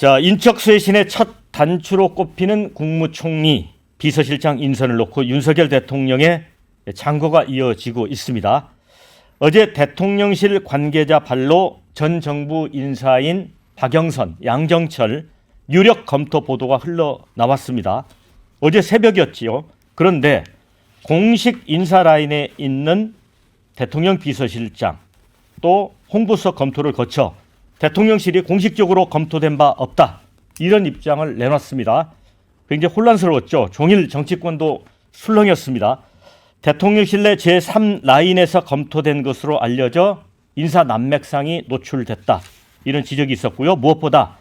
자, 인적쇄신의 첫 단추로 꼽히는 국무총리 비서실장 인선을 놓고 윤석열 대통령의 장고가 이어지고 있습니다. 어제 대통령실 관계자 발로 전 정부 인사인 박영선, 양정철 유력 검토 보도가 흘러나왔습니다. 어제 새벽이었지요. 그런데 공식 인사 라인에 있는 대통령 비서실장 또 홍보석 검토를 거쳐 대통령실이 공식적으로 검토된 바 없다. 이런 입장을 내놨습니다. 굉장히 혼란스러웠죠. 종일 정치권도 술렁였습니다. 대통령실 내 제3라인에서 검토된 것으로 알려져 인사 난맥상이 노출됐다. 이런 지적이 있었고요. 무엇보다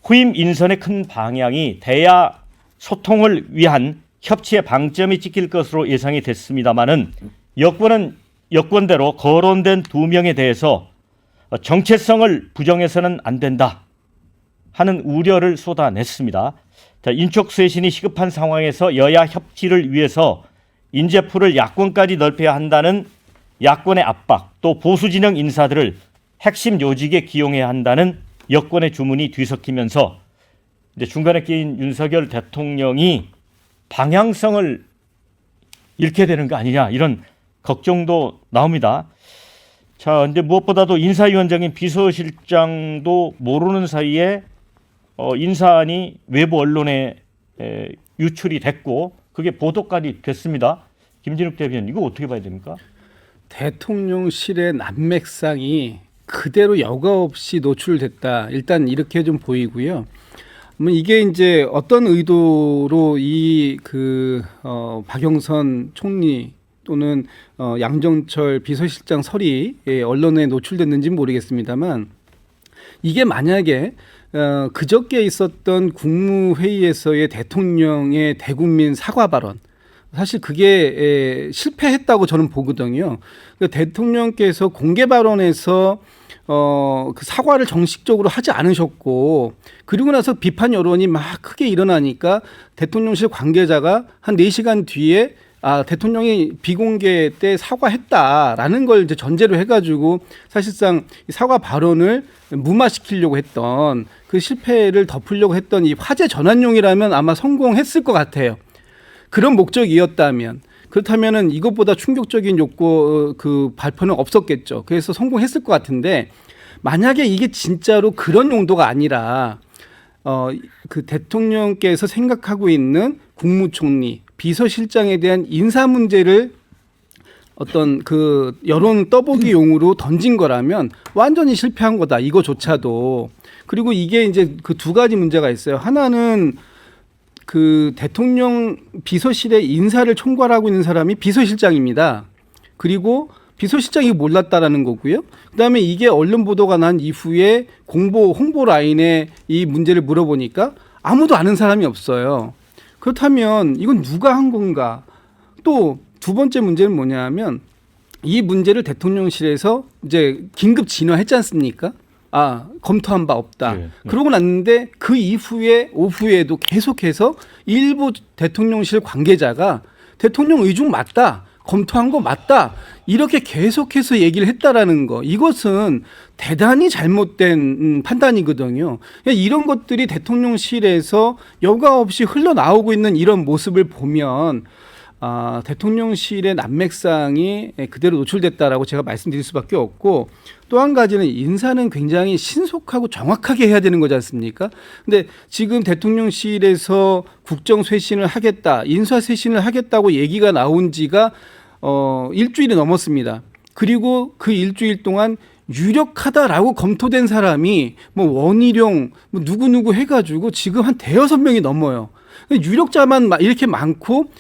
후임 인선의 큰 방향이 대야 소통을 위한 협치의 방점이 찍힐 것으로 예상이 됐습니다마는 여권은 여권대로 거론된 2명에 대해서 정체성을 부정해서는 안 된다 하는 우려를 쏟아냈습니다. 자, 인적쇄신이 시급한 상황에서 여야 협치를 위해서 인재풀을 야권까지 넓혀야 한다는 야권의 압박, 또 보수 진영 인사들을 핵심 요직에 기용해야 한다는 여권의 주문이 뒤섞이면서 이제 중간에 끼인 윤석열 대통령이 방향성을 잃게 되는 거 아니냐 이런 걱정도 나옵니다. 자, 근데 무엇보다도 인사위원장인 비서실장도 모르는 사이에 인사안이 외부 언론에 유출이 됐고 그게 보도까지 됐습니다. 김진욱 대변인, 이거 어떻게 봐야 됩니까? 대통령실의 난맥상이 그대로 여과 없이 노출됐다. 일단 이렇게 좀 보이고요. 이게 이제 어떤 의도로 박영선 총리 또는 양정철 비서실장 설이 언론에 노출됐는지는 모르겠습니다만 이게 만약에 그저께 있었던 국무회의에서의 대통령의 대국민 사과 발언, 사실 그게 실패했다고 저는 보거든요. 대통령께서 공개 발언에서 그 사과를 정식적으로 하지 않으셨고, 그리고 나서 비판 여론이 막 크게 일어나니까 대통령실 관계자가 한 4시간 뒤에 대통령이 비공개 때 사과했다라는 걸 이제 전제로 해가지고 사실상 사과 발언을 무마시키려고 했던 그 실패를 덮으려고 했던 이 화제 전환용이라면 아마 성공했을 것 같아요. 그런 목적이었다면, 그렇다면은 이것보다 충격적인 그 발표는 없었겠죠. 그래서 성공했을 것 같은데, 만약에 이게 진짜로 그런 용도가 아니라 그 대통령께서 생각하고 있는 국무총리, 비서실장에 대한 인사 문제를 어떤 그 여론 떠보기용으로 던진 거라면 완전히 실패한 거다. 이거조차도. 그리고 이게 이제 그 2가지 문제가 있어요. 하나는 그 대통령 비서실의 인사를 총괄하고 있는 사람이 비서실장입니다. 그리고 비서실장이 몰랐다라는 거고요. 그다음에 이게 언론 보도가 난 이후에 홍보 라인에 이 문제를 물어보니까 아무도 아는 사람이 없어요. 그렇다면 이건 누가 한 건가? 또 2번째 문제는 뭐냐면 이 문제를 대통령실에서 이제 긴급 진화했지 않습니까? 검토한 바 없다. 네. 그러고 났는데 그 이후에 오후에도 계속해서 일부 대통령실 관계자가 대통령 의중 맞다. 검토한 거 맞다. 이렇게 계속해서 얘기를 했다라는 거. 이것은 대단히 잘못된 판단이거든요. 이런 것들이 대통령실에서 여과 없이 흘러나오고 있는 이런 모습을 보면 대통령실의 난맥상이 그대로 노출됐다라고 제가 말씀드릴 수밖에 없고, 또 한 가지는 인사는 굉장히 신속하고 정확하게 해야 되는 거지 않습니까? 근데 지금 대통령실에서 국정쇄신을 하겠다, 인사쇄신을 하겠다고 얘기가 나온 지가 일주일이 넘었습니다. 그리고 그 일주일 동안 유력하다라고 검토된 사람이 원희룡 누구누구 해가지고 지금 한 5-6명이 넘어요. 유력자만 이렇게 많고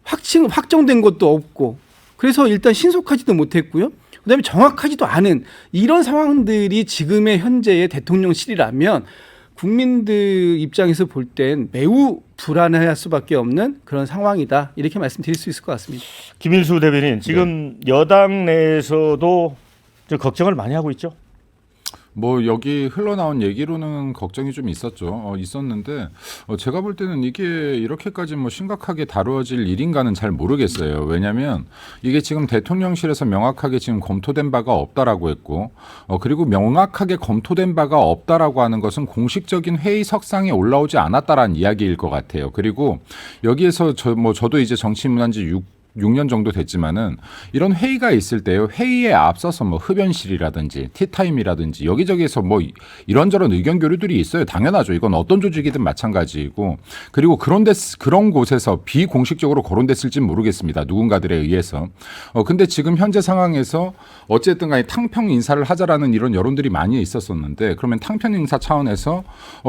확정된 것도 없고, 그래서 일단 신속하지도 못했고요. 그다음에 정확하지도 않은 이런 상황들이 지금의 현재의 대통령실이라면 국민들 입장에서 볼 땐 매우 불안해할 수밖에 없는 그런 상황이다. 이렇게 말씀드릴 수 있을 것 같습니다. 김일수 대변인, 지금 여당 내에서도 좀 걱정을 많이 하고 있죠? 뭐 여기 흘러나온 얘기로는 걱정이 좀 있었죠. 있었는데 제가 볼 때는 이게 이렇게까지 뭐 심각하게 다루어질 일인가는 잘 모르겠어요. 왜냐하면 이게 지금 대통령실에서 명확하게 지금 검토된 바가 없다라고 했고 그리고 명확하게 검토된 바가 없다라고 하는 것은 공식적인 회의 석상에 올라오지 않았다라는 이야기일 것 같아요. 그리고 여기에서 저도 이제 정치인문한 지 6년 정도 됐지만은 이런 회의가 있을 때요. 회의에 앞서서 뭐 흡연실이라든지 티타임이라든지 여기저기에서 뭐 이런저런 의견 교류들이 있어요. 당연하죠. 이건 어떤 조직이든 마찬가지이고 그리고 그런 곳에서 비공식적으로 거론됐을진 모르겠습니다. 누군가들에 의해서. 근데 지금 현재 상황에서 어쨌든 간에 탕평 인사를 하자라는 이런 여론들이 많이 있었었는데 그러면 탕평 인사 차원에서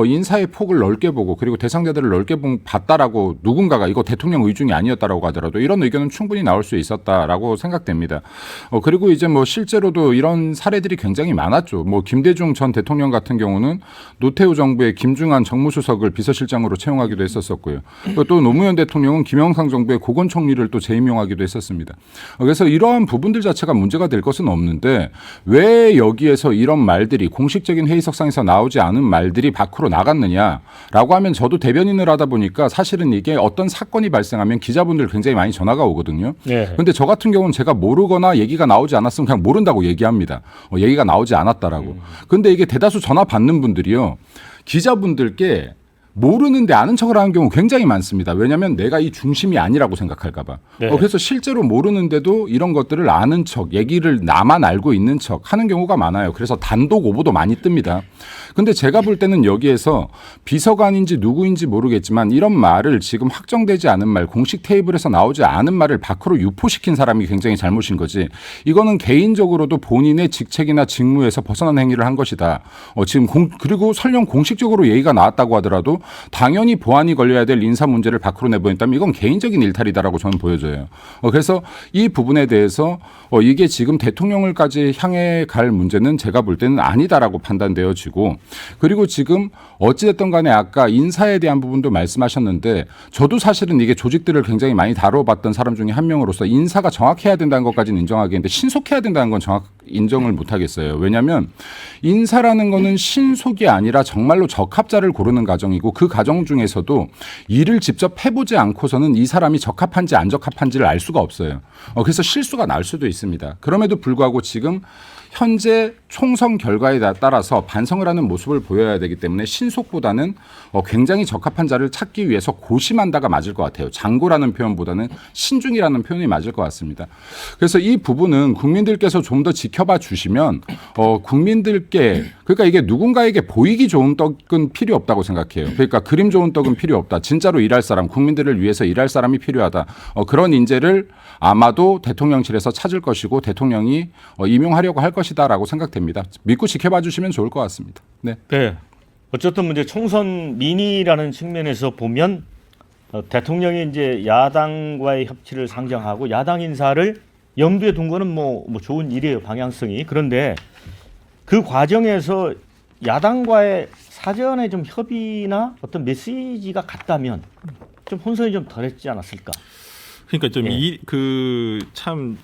인사의 폭을 넓게 보고 그리고 대상자들을 넓게 봤다라고 누군가가 이거 대통령 의중이 아니었다라고 하더라도 이런 의견은 충분히 나올 수 있었다라고 생각됩니다. 그리고 이제 뭐 실제로도 이런 사례들이 굉장히 많았죠. 뭐 김대중 전 대통령 같은 경우는 노태우 정부의 김중한 정무수석을 비서실장으로 채용하기도 했었었고요. 또 노무현 대통령은 김영삼 정부의 고건총리를 또 재임용하기도 했었습니다. 그래서 이러한 부분들 자체가 문제가 될 것은 없는데 왜 여기에서 이런 말들이 공식적인 회의석상에서 나오지 않은 말들이 밖으로 나갔느냐라고 하면 저도 대변인을 하다 보니까 사실은 이게 어떤 사건이 발생하면 기자분들 굉장히 많이 전화가 오거든요. 그런데 저 같은 경우는 제가 모르거나 얘기가 나오지 않았으면 그냥 모른다고 얘기합니다. 얘기가 나오지 않았다라고. 근데 이게 대다수 전화 받는 분들이요. 기자분들께 모르는데 아는 척을 하는 경우 굉장히 많습니다. 왜냐하면 내가 이 중심이 아니라고 생각할까 봐. 네. 그래서 실제로 모르는데도 이런 것들을 아는 척, 얘기를 나만 알고 있는 척 하는 경우가 많아요. 그래서 단독 오보도 많이 뜹니다. 근데 제가 볼 때는 여기에서 비서관인지 누구인지 모르겠지만 이런 말을 지금 확정되지 않은 말, 공식 테이블에서 나오지 않은 말을 밖으로 유포시킨 사람이 굉장히 잘못인 거지. 이거는 개인적으로도 본인의 직책이나 직무에서 벗어난 행위를 한 것이다. 지금 그리고 설령 공식적으로 얘기가 나왔다고 하더라도 당연히 보안이 걸려야 될 인사 문제를 밖으로 내보냈다면 이건 개인적인 일탈이다라고 저는 보여져요. 그래서 이 부분에 대해서 이게 지금 대통령을까지 향해 갈 문제는 제가 볼 때는 아니다라고 판단되어지고 그리고 지금 어찌됐든 간에 아까 인사에 대한 부분도 말씀하셨는데 저도 사실은 이게 조직들을 굉장히 많이 다뤄봤던 사람 중에 한 명으로서 인사가 정확해야 된다는 것까지는 인정하겠는데 신속해야 된다는 건 인정을 못하겠어요. 왜냐하면 인사라는 거는 신속이 아니라 정말로 적합자를 고르는 과정이고 그 과정 중에서도 일을 직접 해보지 않고서는 이 사람이 적합한지 안 적합한지를 알 수가 없어요. 그래서 실수가 날 수도 있습니다. 그럼에도 불구하고 지금 현재 총선 결과에 따라서 반성을 하는 모습을 보여야 되기 때문에 신속보다는 굉장히 적합한 자를 찾기 위해서 고심한다가 맞을 것 같아요. 장고라는 표현보다는 신중이라는 표현이 맞을 것 같습니다. 그래서 이 부분은 국민들께서 좀 더 지켜봐 주시면 국민들께 그러니까 이게 누군가에게 보이기 좋은 떡은 필요 없다고 생각해요. 그러니까 그림 좋은 떡은 필요 없다. 진짜로 일할 사람, 국민들을 위해서 일할 사람이 필요하다. 그런 인재를 아마도 대통령실에서 찾을 것이고 대통령이 임용하려고 할 것이다라고 생각됩니다. 믿고 지켜봐 주시면 좋을 것 같습니다. 네. 네. 어쨌든 문제 총선 민의라는 측면에서 보면 대통령이 이제 야당과의 협치를 상정하고 야당 인사를 염두에 둔 거는 뭐 좋은 일이에요. 방향성이. 그런데 그 과정에서 야당과의 사전에 좀 협의나 어떤 메시지가 같다면 좀 혼선이 좀 덜했지 않았을까? 그러니까 좀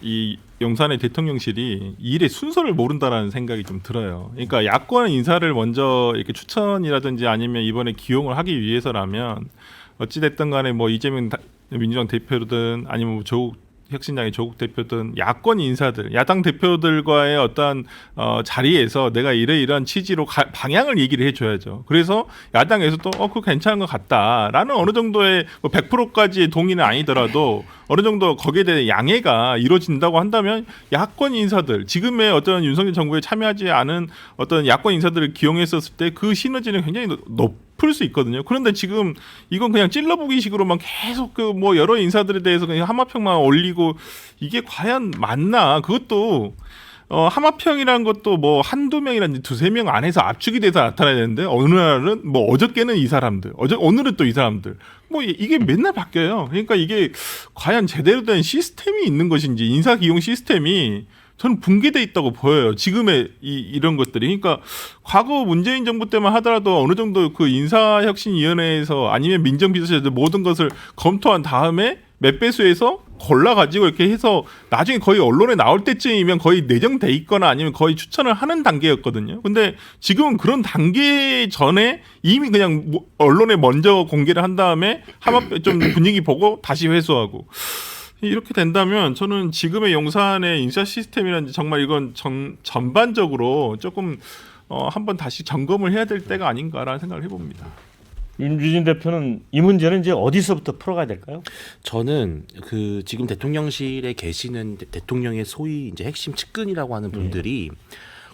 이 용산의 대통령실이 일의 순서를 모른다라는 생각이 좀 들어요. 그러니까 야권 인사를 먼저 이렇게 추천이라든지 아니면 이번에 기용을 하기 위해서라면 어찌 됐든 간에 뭐 이재명 민주당 대표든 아니면 뭐 조국 혁신당의 조국 대표든 야권 인사들, 야당 대표들과의 어떤 자리에서 내가 이러이러한 취지로 방향을 얘기를 해줘야죠. 그래서 야당에서도 그거 괜찮은 것 같다라는 어느 정도의 뭐 100%까지의 동의는 아니더라도 어느 정도 거기에 대한 양해가 이루어진다고 한다면 야권 인사들, 지금의 어떤 윤석열 정부에 참여하지 않은 어떤 야권 인사들을 기용했었을 때 그 시너지는 굉장히 높을 수 있거든요. 그런데 지금 이건 그냥 찔러보기식으로만 계속 그 뭐 여러 인사들에 대해서 그냥 하마평만 올리고 이게 과연 맞나? 그것도 하마평이라는 것도 뭐 한두 명이라든지 두세 명 안에서 압축이 돼서 나타나야 되는데 어느 날은 뭐 어저께는 이 사람들, 오늘은 또 이 사람들. 뭐 이게 맨날 바뀌어요. 그러니까 이게 과연 제대로 된 시스템이 있는 것인지 인사 기용 시스템이 저는 붕괴돼 있다고 보여요. 지금의 이런 것들이. 그러니까 과거 문재인 정부 때만 하더라도 어느 정도 그 인사혁신위원회에서 아니면 민정비서실에서 모든 것을 검토한 다음에 몇 배수에서 골라가지고 이렇게 해서 나중에 거의 언론에 나올 때쯤이면 거의 내정돼 있거나 아니면 거의 추천을 하는 단계였거든요. 근데 지금은 그런 단계 전에 이미 그냥 언론에 먼저 공개를 한 다음에 좀 분위기 보고 다시 회수하고 이렇게 된다면 저는 지금의 용산의 인사 시스템이라든지 정말 이건 전반적으로 조금 한번 다시 점검을 해야 될 때가 아닌가라는 생각을 해봅니다. 윤주진 대표는 이 문제는 이제 어디서부터 풀어가야 될까요? 저는 그 지금 대통령실에 계시는 대통령의 소위 이제 핵심 측근이라고 하는 분들이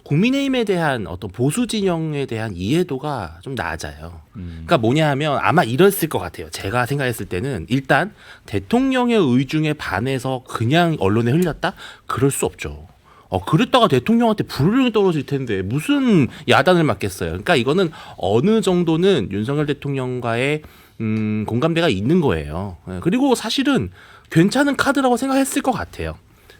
국민의힘에 대한 어떤 보수 진영에 대한 이해도가 좀 낮아요. 그러니까 뭐냐 하면 아마 이랬을 것 같아요. 제가 생각했을 때는 일단 대통령의 의중에 반해서 그냥 언론에 흘렸다? 그럴 수 없죠. 그랬다가 대통령한테 불효령이 떨어질 텐데 무슨 야단을 맞겠어요. 그러니까 이거는 어느 정도는 윤석열 대통령과의 공감대가 있는 거예요. 그리고 사실은 괜찮은 카드라고 생각했을 것 같아요.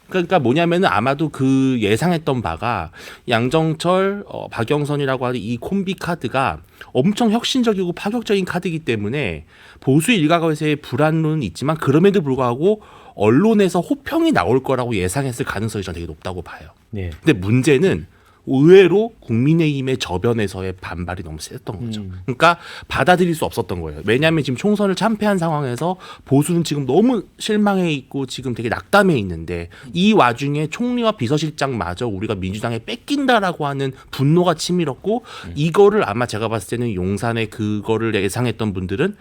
그러니까 뭐냐면은 아마도 그 예상했던 바가 양정철, 박영선이라고 하는 이 콤비 카드가 엄청 혁신적이고 파격적인 카드이기 때문에 보수 일각에서의 불안은 있지만 그럼에도 불구하고 언론에서 호평이 나올 거라고 예상했을 가능성이 저는 되게 높다고 봐요. 네. 근데 문제는 의외로 국민의힘의 저변에서의 반발이 너무 셌던 거죠. 그러니까 받아들일 수 없었던 거예요. 왜냐하면 지금 총선을 참패한 상황에서 보수는 지금 너무 실망해 있고 지금 되게 낙담해 있는데 이 와중에 총리와 비서실장마저 우리가 민주당에 뺏긴다라고 하는 분노가 치밀었고 이거를 아마 제가 봤을 때는 용산에 그거를 예상했던 분들은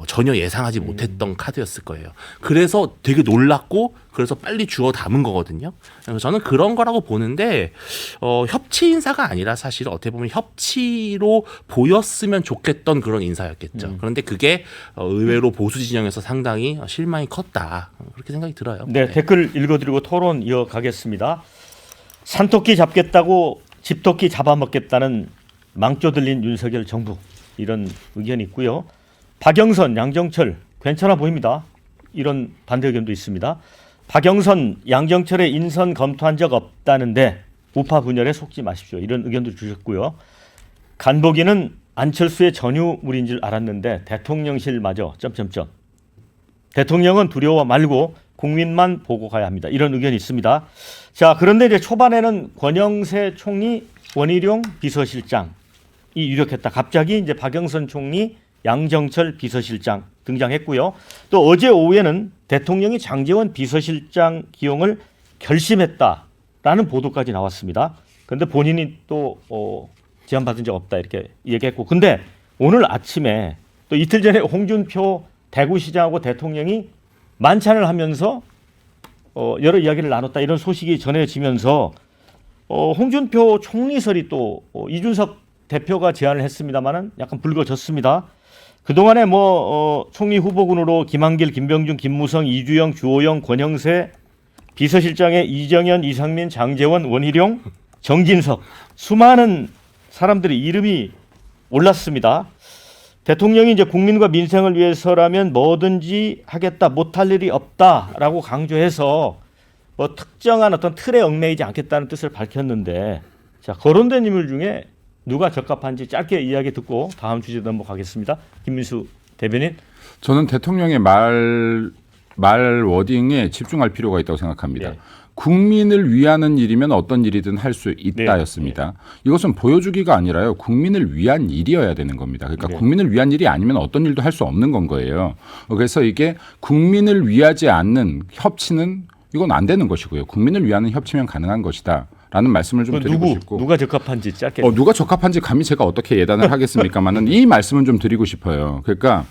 전혀 예상하지 못했던 카드였을 거예요. 그래서 되게 놀랐고 그래서 빨리 주워 담은 거거든요. 그래서 저는 그런 거라고 보는데 협치 인사가 아니라 사실 어떻게 보면 협치로 보였으면 좋겠던 그런 인사였겠죠. 그런데 그게 의외로 보수 진영에서 상당히 실망이 컸다. 그렇게 생각이 들어요. 네, 댓글 읽어드리고 토론 이어가겠습니다. 산토끼 잡겠다고 집토끼 잡아먹겠다는 망조 들린 윤석열 정부 이런 의견이 있고요. 박영선, 양정철 괜찮아 보입니다. 이런 반대 의견도 있습니다. 박영선, 양정철의 인선 검토한 적 없다는데 우파 분열에 속지 마십시오. 이런 의견도 주셨고요. 간보기는 안철수의 전유물인 줄 알았는데 대통령실마저 점점점. 대통령은 두려워 말고 국민만 보고 가야 합니다. 이런 의견이 있습니다. 자, 그런데 이제 초반에는 권영세 총리, 원희룡 비서실장이 유력했다. 갑자기 이제 박영선 총리, 양정철 비서실장 등장했고요. 또 어제 오후에는 대통령이 장제원 비서실장 기용을 결심했다라는 보도까지 나왔습니다. 그런데 본인이 또 제안받은 적 없다 이렇게 얘기했고, 근데 오늘 아침에 또 이틀 전에 홍준표 대구시장하고 대통령이 만찬을 하면서 여러 이야기를 나눴다 이런 소식이 전해지면서 홍준표 총리설이 또 이준석 대표가 제안을 했습니다마는 약간 불거졌습니다. 그동안에 총리 후보군으로 김한길, 김병준, 김무성, 이주영, 주호영, 권영세, 비서실장에 이정현, 이상민, 장제원, 원희룡, 정진석 수많은 사람들의 이름이 올랐습니다. 대통령이 이제 국민과 민생을 위해서라면 뭐든지 하겠다, 못할 일이 없다라고 강조해서 특정한 어떤 틀에 얽매이지 않겠다는 뜻을 밝혔는데, 자, 거론된 인물 중에 누가 적합한지 짧게 이야기 듣고 다음 주제 넘어가겠습니다. 김민수 대변인. 저는 대통령의 말 워딩에 집중할 필요가 있다고 생각합니다. 네. 국민을 위하는 일이면 어떤 일이든 할 수 있다였습니다. 네. 이것은 보여주기가 아니라요. 국민을 위한 일이어야 되는 겁니다. 그러니까 네. 국민을 위한 일이 아니면 어떤 일도 할 수 없는 건 거예요. 그래서 이게 국민을 위하지 않는 협치는 이건 안 되는 것이고요. 국민을 위하는 협치면 가능한 것이다. 라는 말씀을 좀 드리고 싶고, 누가 적합한지 짧게. 누가 적합한지 감히 제가 어떻게 예단을 하겠습니까만은 이 말씀은 좀 드리고 싶어요. 그러니까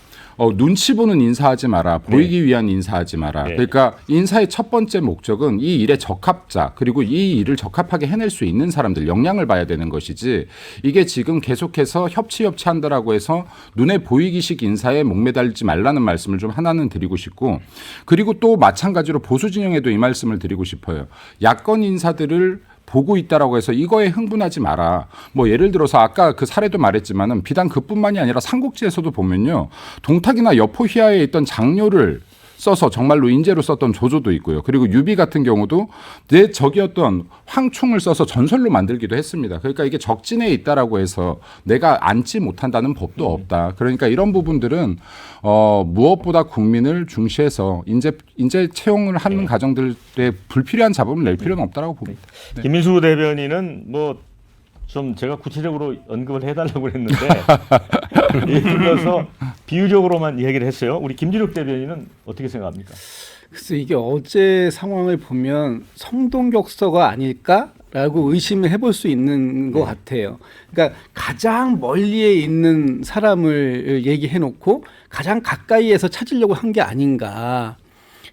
눈치 보는 인사하지 마라, 보이기 위한 인사하지 마라. 네. 그러니까 인사의 첫 번째 목적은 이 일의 적합자, 그리고 이 일을 적합하게 해낼 수 있는 사람들 역량을 봐야 되는 것이지, 이게 지금 계속해서 협치한다라고 해서 눈에 보이기식 인사에 목매달지 말라는 말씀을 좀 하나는 드리고 싶고, 그리고 또 마찬가지로 보수 진영에도 이 말씀을 드리고 싶어요. 야권 인사들을 보고 있다라고 해서 이거에 흥분하지 마라. 예를 들어서 아까 그 사례도 말했지만은 비단 그뿐만이 아니라 삼국지에서도 보면요, 동탁이나 여포휘하에 있던 장료를 써서 정말로 인재로 썼던 조조도 있고요. 그리고 유비 같은 경우도 내 적이었던 황충을 써서 전설로 만들기도 했습니다. 그러니까 이게 적진에 있다라고 해서 내가 앉지 못한다는 법도 없다. 그러니까 이런 부분들은 무엇보다 국민을 중시해서 인재 채용을 하는 가정들에 불필요한 잡음을 낼 필요는 없다라고 봅니다. 네. 김민수 대변인은 뭐 좀 제가 구체적으로 언급을 해달라고 했는데 예를 들어서 비유적으로만 얘기를 했어요. 우리 김진욱 대변인은 어떻게 생각합니까? 글쎄 이게 어제 상황을 보면 성동격서가 아닐까라고 의심을 해볼 수 있는 것 같아요. 그러니까 가장 멀리에 있는 사람을 얘기해놓고 가장 가까이에서 찾으려고 한 게 아닌가.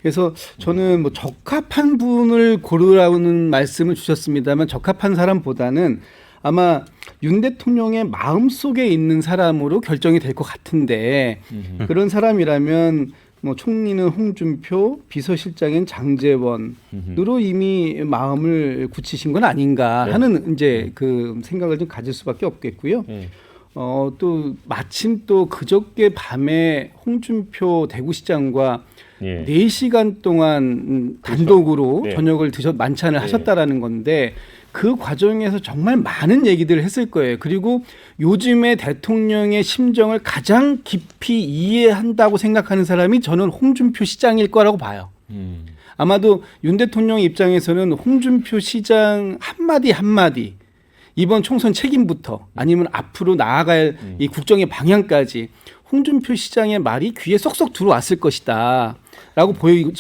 그래서 저는 뭐 적합한 분을 고르라는 말씀을 주셨습니다만 적합한 사람보다는 아마 윤 대통령의 마음속에 있는 사람으로 결정이 될 것 같은데 그런 사람이라면 뭐 총리는 홍준표, 비서실장인 장제원으로 이미 마음을 굳히신 건 아닌가 하는 이제 그 생각을 좀 가질 수밖에 없겠고요. 또 마침 또 그저께 밤에 홍준표 대구시장과 4시간 동안 단독으로 네. 저녁을 만찬을 하셨다라는 건데 그 과정에서 정말 많은 얘기들을 했을 거예요. 그리고 요즘에 대통령의 심정을 가장 깊이 이해한다고 생각하는 사람이 저는 홍준표 시장일 거라고 봐요. 아마도 윤 대통령 입장에서는 홍준표 시장 한마디 한마디 이번 총선 책임부터 아니면 앞으로 나아갈 이 국정의 방향까지 홍준표 시장의 말이 귀에 쏙쏙 들어왔을 것이다 라고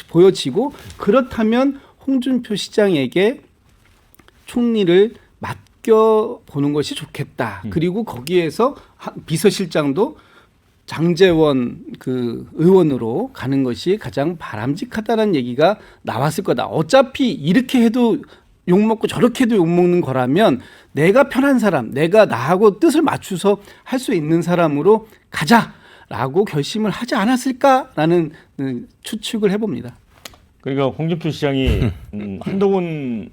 보여지고 그렇다면 홍준표 시장에게 총리를 맡겨보는 것이 좋겠다. 그리고 거기에서 비서실장도 장제원 그 의원으로 가는 것이 가장 바람직하다는 얘기가 나왔을 거다. 어차피 이렇게 해도 욕먹고 저렇게 해도 욕먹는 거라면 내가 편한 사람, 내가 나하고 뜻을 맞춰서 할 수 있는 사람으로 가자라고 결심을 하지 않았을까라는 추측을 해봅니다. 그러니까 홍준표 시장이 한동훈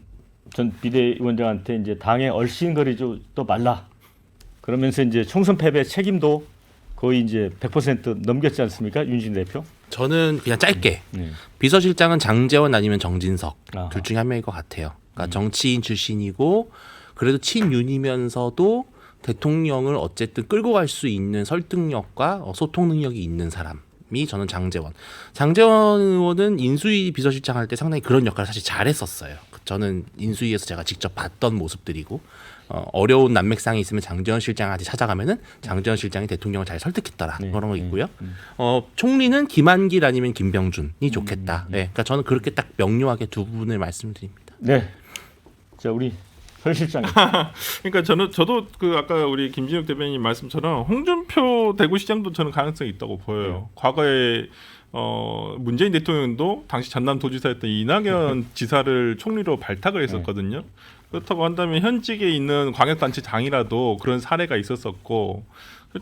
전 비대위원장한테 이제 당에 얼씬거리지 또 말라. 그러면서 이제 총선 패배 책임도 거의 이제 100% 넘겼지 않습니까, 윤진 대표? 저는 그냥 짧게 비서실장은 장제원 아니면 정진석 아하. 둘 중에 한 명일 것 같아요. 그러니까 정치인 출신이고 그래도 친윤이면서도 대통령을 어쨌든 끌고 갈 수 있는 설득력과 소통 능력이 있는 사람이 저는 장제원. 장제원 의원은 인수위 비서실장 할 때 상당히 그런 역할을 사실 잘했었어요. 저는 인수위에서 제가 직접 봤던 모습들이고 어려운 난맥상이 있으면 장제원 실장한테 찾아가면은 장제원 실장이 대통령을 잘 설득했더라 그런 거 있고요. 총리는 김한길 아니면 김병준이 좋겠다. 네, 그러니까 저는 그렇게 딱 명료하게 두 분을 말씀드립니다. 네. 자, 우리 설 실장. 그러니까 저도 그 아까 우리 김진욱 대변인 말씀처럼 홍준표 대구시장도 저는 가능성이 있다고 보여요. 과거에 문재인 대통령도 당시 전남도지사였던 이낙연 지사를 총리로 발탁을 했었거든요. 그렇다고 한다면 현직에 있는 광역단체장이라도 그런 사례가 있었었고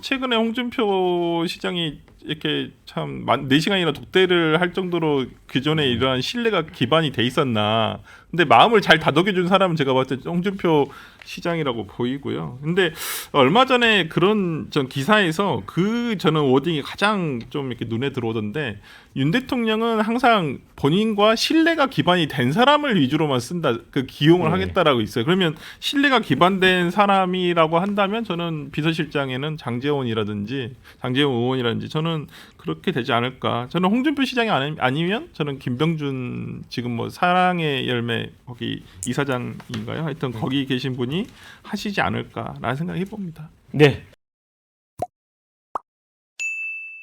최근에 홍준표 시장이 이렇게 참 4시간이나 독대를 할 정도로 기존에 이러한 신뢰가 기반이 돼 있었나. 근데 마음을 잘 다독여준 사람은 제가 봤을 때 홍준표 시장이라고 보이고요. 근데 얼마 전에 그런 전 기사에서 저는 워딩이 가장 좀 이렇게 눈에 들어오던데 윤 대통령은 항상 본인과 신뢰가 기반이 된 사람을 위주로만 쓴다. 그 기용을 하겠다라고 있어요. 그러면 신뢰가 기반된 사람이라고 한다면 저는 비서실장에는 장제원 의원이라든지 저는 그렇게 되지 않을까. 저는 홍준표 시장이 아니면 저는 김병준 지금 뭐 사랑의 열매 거기 이사장인가요? 하여튼 거기 계신 분이 하시지 않을까라는 생각을 해봅니다. 네.